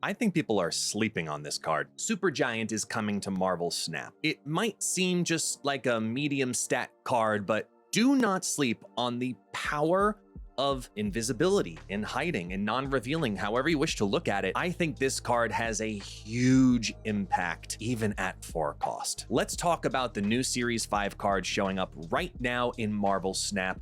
I think people are sleeping on this card. Supergiant is coming to Marvel Snap. It might seem just like a medium stat card, but do not sleep on the power of invisibility and hiding and non-revealing, however you wish to look at it. I think this card has a huge impact even at 4 cost. Let's talk about the new Series 5 card showing up right now in Marvel Snap.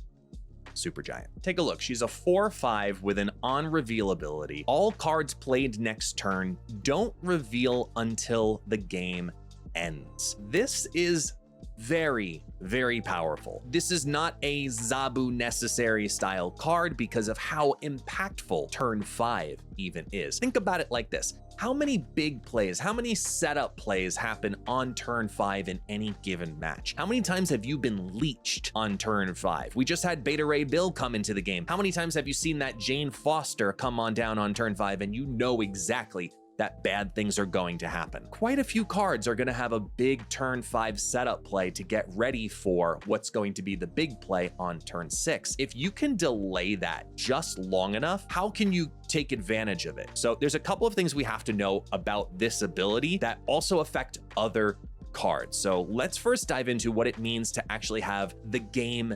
Supergiant. Take a look. She's a 4/5 with an on-reveal ability. All cards played next turn don't reveal until the game ends. This is very, very powerful. This is not a Zabu necessary style card because of how impactful turn 5 even is. Think about it like this. How many big plays, how many setup plays happen on turn 5 in any given match? How many times have you been leeched on turn 5? We just had Beta Ray Bill come into the game. How many times have you seen that Jane Foster come on down on turn 5 and you know exactly that bad things are going to happen? Quite a few cards are going to have a big turn 5 setup play to get ready for what's going to be the big play on turn 6. If you can delay that just long enough, how can you take advantage of it? So there's a couple of things we have to know about this ability that also affect other cards. So let's first dive into what it means to actually have the game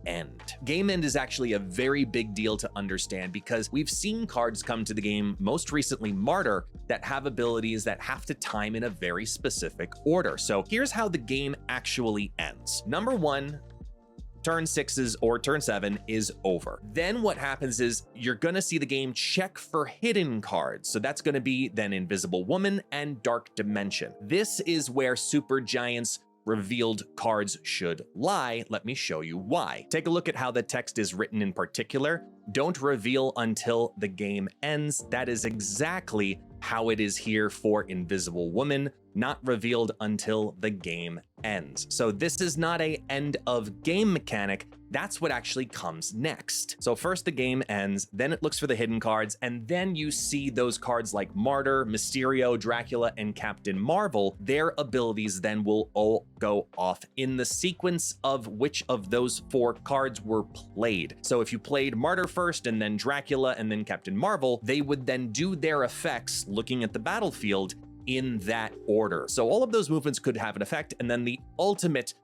end. Game end is actually a very big deal to understand because we've seen cards come to the game, most recently Martyr, that have abilities that have to time in a very specific order. So here's how the game actually ends. Number 1, turn 6's or turn 7 is over. Then what happens is you're gonna see the game check for hidden cards. So that's gonna be then Invisible Woman and Dark Dimension. This is where Supergiant's revealed cards should lie. Let me show you why. Take a look at how the text is written in particular. Don't reveal until the game ends. That is exactly how it is here for Invisible Woman, not revealed until the game ends. So this is not a end of game mechanic. That's what actually comes next. So first the game ends, then it looks for the hidden cards, and then you see those cards like Martyr, Mysterio, Dracula, and Captain Marvel. Their abilities then will all go off in the sequence of which of those 4 cards were played. So if you played Martyr first, and then Dracula, and then Captain Marvel, they would then do their effects looking at the battlefield in that order. So all of those movements could have an effect, and then the ultimate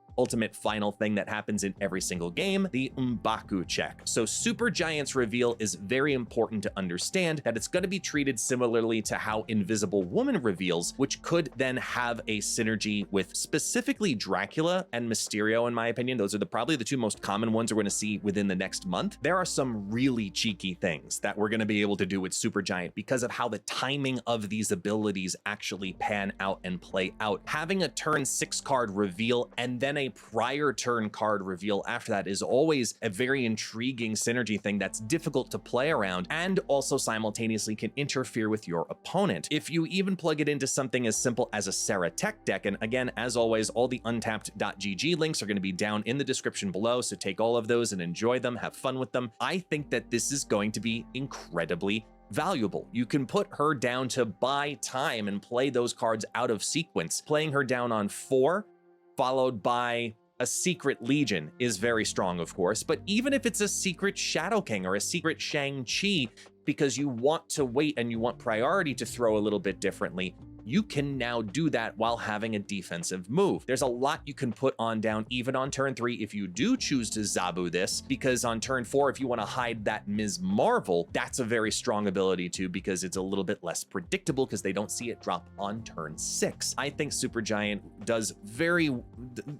final thing that happens in every single game, the M'Baku check. So Supergiant's reveal is very important to understand that it's going to be treated similarly to how Invisible Woman reveals, which could then have a synergy with specifically Dracula and Mysterio, in my opinion. Those are probably the 2 most common ones we're going to see within the next month. There are some really cheeky things that we're going to be able to do with Supergiant because of how the timing of these abilities actually pan out and play out. Having a turn 6 card reveal and then a prior turn card reveal after that is always a very intriguing synergy thing that's difficult to play around and also simultaneously can interfere with your opponent. If you even plug it into something as simple as a Sera tech deck, and again, as always, all the untapped.gg links are going to be down in the description below, so take all of those and enjoy them, have fun with them. I think that this is going to be incredibly valuable. You can put her down to buy time and play those cards out of sequence. Playing her down on 4 followed by a Secret Legion is very strong, of course, but even if it's a Secret Shadow King or a Secret Shang-Chi, because you want to wait and you want priority to throw a little bit differently, you can now do that while having a defensive move. There's a lot you can put on down even on turn 3 if you do choose to Zabu this, because on turn 4, if you want to hide that Ms. Marvel, that's a very strong ability too, because it's a little bit less predictable because they don't see it drop on turn 6. I think Supergiant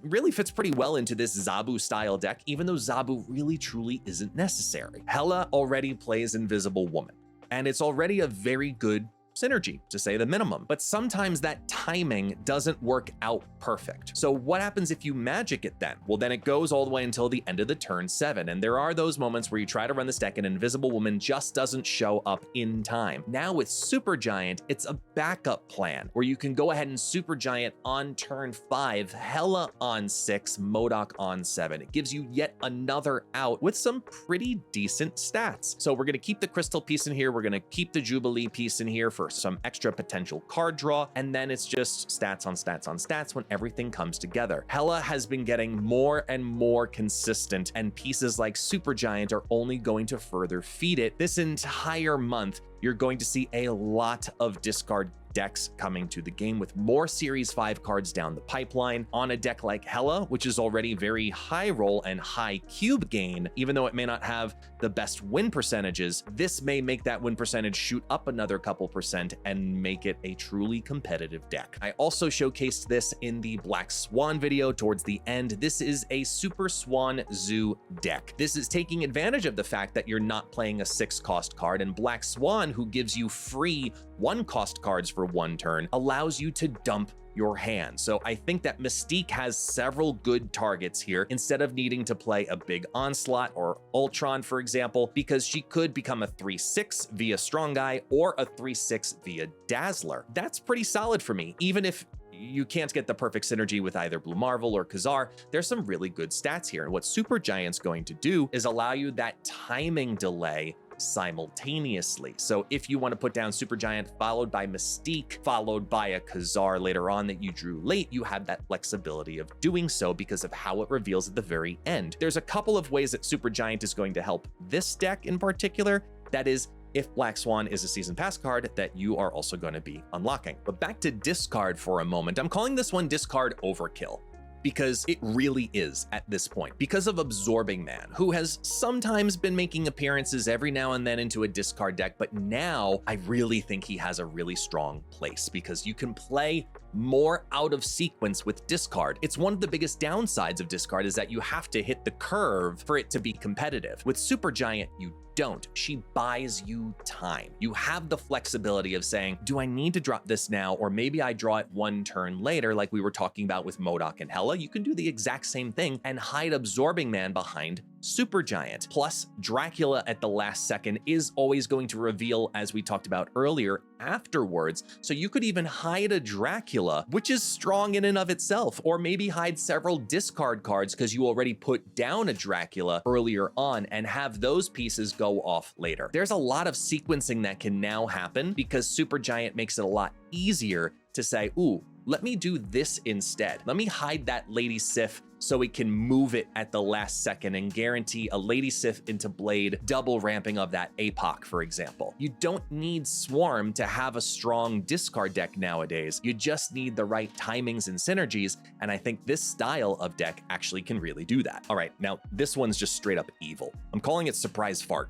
really fits pretty well into this Zabu style deck, even though Zabu really truly isn't necessary. Hela already plays Invisible Woman, and it's already a very good synergy, to say the minimum. But sometimes that timing doesn't work out perfect. So what happens if you magic it then? Well, then it goes all the way until the end of the turn 7. And there are those moments where you try to run this deck and Invisible Woman just doesn't show up in time. Now with Supergiant, it's a backup plan where you can go ahead and Supergiant on turn 5, Hela on 6, MODOK on 7. It gives you yet another out with some pretty decent stats. So we're gonna keep the Crystal piece in here. We're gonna keep the Jubilee piece in here for some extra potential card draw, and then it's just stats on stats on stats when everything comes together. Hela has been getting more and more consistent, and pieces like Supergiant are only going to further feed it. This entire month, you're going to see a lot of discard decks coming to the game with more Series 5 cards down the pipeline. On a deck like Hela, which is already very high roll and high cube gain, even though it may not have the best win percentages, this may make that win percentage shoot up another couple percent and make it a truly competitive deck. I also showcased this in the Black Swan video towards the end. This is a Super Swan Zoo deck. This is taking advantage of the fact that you're not playing a 6-cost card, and Black Swan, who gives you free 1-cost cards for 1 turn, allows you to dump your hand. So I think that Mystique has several good targets here instead of needing to play a big Onslaught or Ultron, for example, because she could become a 3/6 via Strong Guy or a 3/6 via Dazzler. That's pretty solid for me. Even if you can't get the perfect synergy with either Blue Marvel or Khazar, there's some really good stats here. And what Supergiant's going to do is allow you that timing delay simultaneously. So if you want to put down Supergiant followed by Mystique followed by a Khazar later on that you drew late, you have that flexibility of doing so because of how it reveals at the very end. There's a couple of ways that Supergiant is going to help this deck in particular. That is, if Black Swan is a Season Pass card that you are also going to be unlocking. But back to discard for a moment. I'm calling this one discard overkill, because it really is at this point, because of Absorbing Man, who has sometimes been making appearances every now and then into a discard deck, but now I really think he has a really strong place because you can play more out of sequence with discard. It's one of the biggest downsides of discard is that you have to hit the curve for it to be competitive. With Supergiant, you don't. She buys you time. You have the flexibility of saying, do I need to drop this now? Or maybe I draw it 1 turn later, like we were talking about with MODOK and Hela. You can do the exact same thing and hide Absorbing Man behind Supergiant. Plus, Dracula at the last second is always going to reveal, as we talked about earlier, afterwards. So you could even hide a Dracula, which is strong in and of itself, or maybe hide several discard cards because you already put down a Dracula earlier on and have those pieces go off later. There's a lot of sequencing that can now happen because Supergiant makes it a lot easier to say, ooh, let me do this instead. Let me hide that Lady Sif so we can move it at the last second and guarantee a Lady Sif into Blade, double ramping of that APOC, for example. You don't need Swarm to have a strong discard deck nowadays. You just need the right timings and synergies, and I think this style of deck actually can really do that. All right, now this one's just straight up evil. I'm calling it Surprise Fart.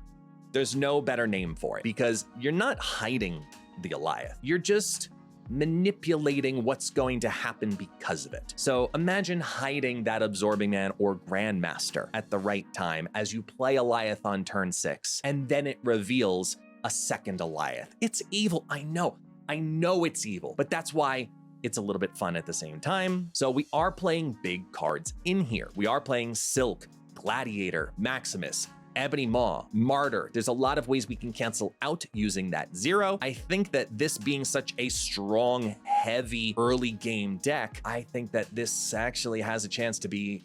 There's no better name for it because you're not hiding the Alioth. You're just manipulating what's going to happen because of it. So imagine hiding that Absorbing Man or Grandmaster at the right time as you play Alioth on turn 6, and then it reveals a second Alioth. It's evil, I know it's evil, but that's why it's a little bit fun at the same time. So we are playing big cards in here. We are playing Silk, Gladiator, Maximus, Ebony Maw, Martyr. There's a lot of ways we can cancel out using that 0. I think that this being such a strong, heavy early game deck, I think that this actually has a chance to be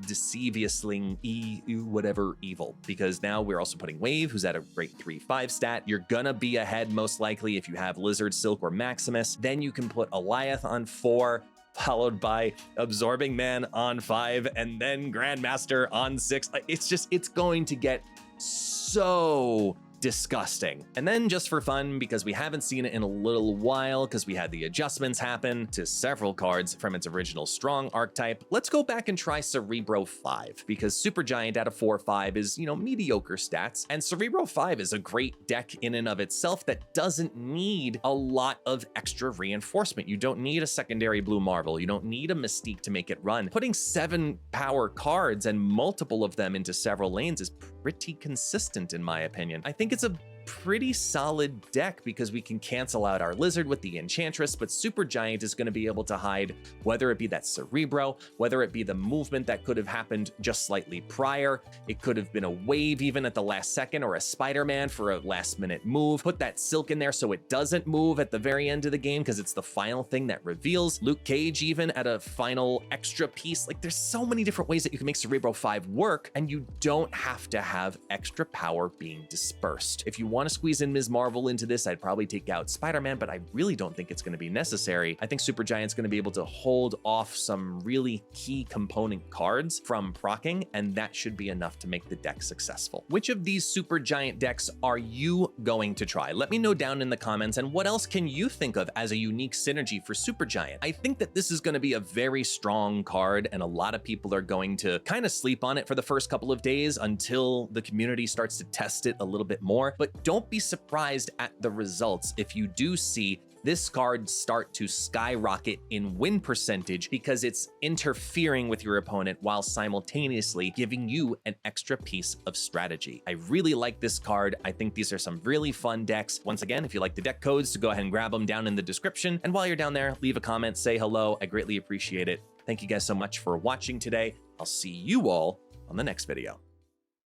decepiously whatever evil, because now we're also putting Wave, who's at a great 3/5 stat. You're gonna be ahead most likely if you have Lizard, Silk, or Maximus. Then you can put Alioth on 4, followed by Absorbing Man on 5, and then Grandmaster on 6. It's going to get so disgusting. And then just for fun, because we haven't seen it in a little while, because we had the adjustments happen to several cards from its original strong archetype, let's go back and try Cerebro 5, because Supergiant at a 4/5 is, mediocre stats, and Cerebro 5 is a great deck in and of itself that doesn't need a lot of extra reinforcement. You don't need a secondary Blue Marvel. You don't need a Mystique to make it run. Putting 7 power cards and multiple of them into several lanes is pretty consistent in my opinion. I think it's a pretty solid deck because we can cancel out our Lizard with the Enchantress, but Supergiant is going to be able to hide whether it be that Cerebro, whether it be the movement that could have happened just slightly prior. It could have been a Wave even at the last second, or a Spider-Man for a last minute move. Put that Silk in there so it doesn't move at the very end of the game because it's the final thing that reveals. Luke Cage even at a final extra piece. Like, there's so many different ways that you can make Cerebro 5 work, and you don't have to have extra power being dispersed. If you want want to squeeze in Ms. Marvel into this, I'd probably take out Spider-Man, but I really don't think it's going to be necessary. I think Supergiant's going to be able to hold off some really key component cards from proccing, and that should be enough to make the deck successful. Which of these Supergiant decks are you going to try? Let me know down in the comments, and what else can you think of as a unique synergy for Supergiant? I think that this is going to be a very strong card, and a lot of people are going to kind of sleep on it for the first couple of days until the community starts to test it a little bit more. But don't be surprised at the results if you do see this card start to skyrocket in win percentage because it's interfering with your opponent while simultaneously giving you an extra piece of strategy. I really like this card. I think these are some really fun decks. Once again, if you like the deck codes, go ahead and grab them down in the description. And while you're down there, leave a comment, say hello. I greatly appreciate it. Thank you guys so much for watching today. I'll see you all on the next video.